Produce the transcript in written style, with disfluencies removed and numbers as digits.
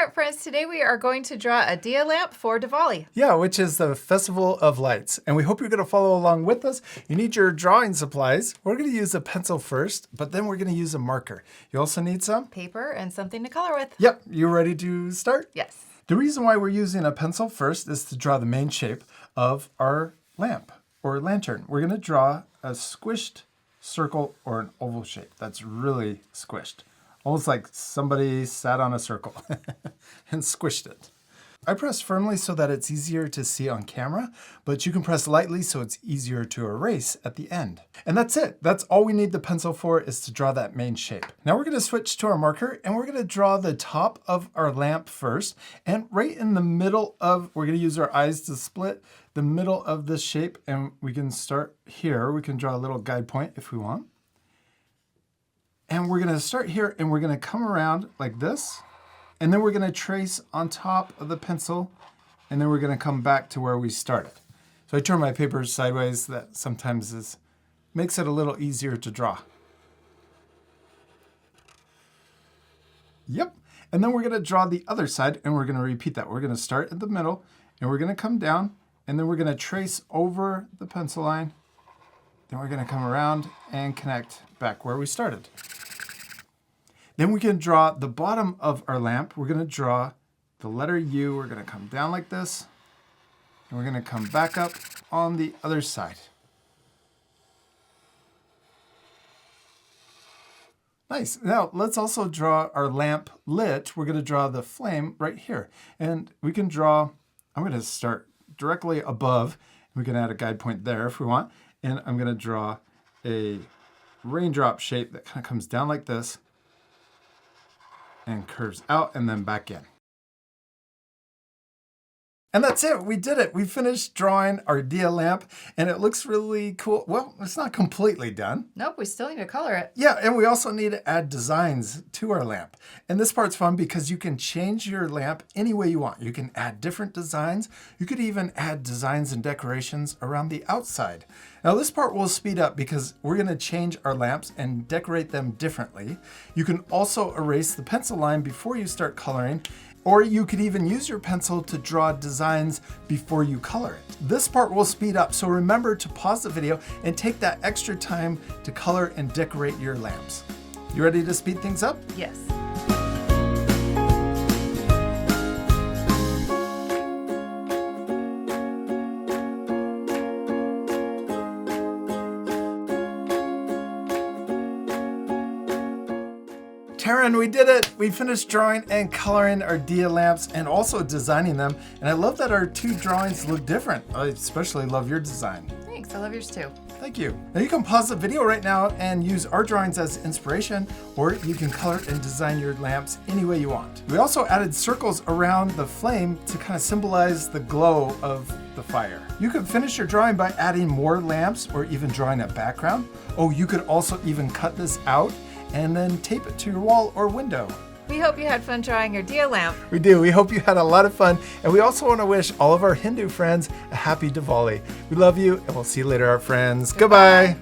Art friends, today we are going to draw a Diya lamp for Diwali. Yeah, which is the Festival of Lights. And we hope you're going to follow along with us. You need your drawing supplies. We're going to use a pencil first, but then we're going to use a marker. You also need some Paper and something to color with. Yep, you ready to start? Yes. The reason why we're using a pencil first is to draw the main shape of our lamp or lantern. We're going to draw a squished circle or an oval shape that's really squished. Almost like somebody sat on a circle and squished it. I press firmly so that it's easier to see on camera, but you can press lightly so it's easier to erase at the end. And that's it. That's all we need the pencil for, is to draw that main shape. Now we're going to switch to our marker and we're going to draw the top of our lamp first. And right in the middle of, we're going to use our eyes to split the middle of this shape. And we can start here. We can draw a little guide point if we want. And we're going to start here and we're going to come around like this. And then we're going to trace on top of the pencil. And then we're going to come back to where we started. So I turn my paper sideways. That sometimes makes it a little easier to draw. Yep. And then we're going to draw the other side and we're going to repeat that. We're going to start at the middle and we're going to come down and then we're going to trace over the pencil line. Then we're going to come around and connect back where we started. Then we can draw the bottom of our lamp. We're going to draw the letter U. We're going to come down like this. And we're going to come back up on the other side. Nice. Now let's also draw our lamp lit. We're going to draw the flame right here. And we can draw, I'm going to start directly above. We can add a guide point there if we want. And I'm going to draw a raindrop shape that kind of comes down like this and curves out and then back in. And that's it. We did it. We finished drawing our Diya lamp and it looks really cool. Well, it's not completely done. Nope, we still need to color it. Yeah, and we also need to add designs to our lamp. And this part's fun because you can change your lamp any way you want. You can add different designs. You could even add designs and decorations around the outside. Now this part will speed up because we're going to change our lamps and decorate them differently. You can also erase the pencil line before you start coloring. Or you could even use your pencil to draw designs before you color it. This part will speed up, so remember to pause the video and take that extra time to color and decorate your lamps. You ready to speed things up? Yes. Taryn, we did it! We finished drawing and coloring our Diya lamps and also designing them. And I love that our two drawings look different. I especially love your design. Thanks, I love yours too. Thank you. Now you can pause the video right now and use our drawings as inspiration, or you can color and design your lamps any way you want. We also added circles around the flame to kind of symbolize the glow of the fire. You could finish your drawing by adding more lamps or even drawing a background. Oh, you could also even cut this out and then tape it to your wall or window. We hope you had fun drawing your Diya lamp. We do. We hope you had a lot of fun. And we also want to wish all of our Hindu friends a happy Diwali. We love you and we'll see you later, our friends. Goodbye.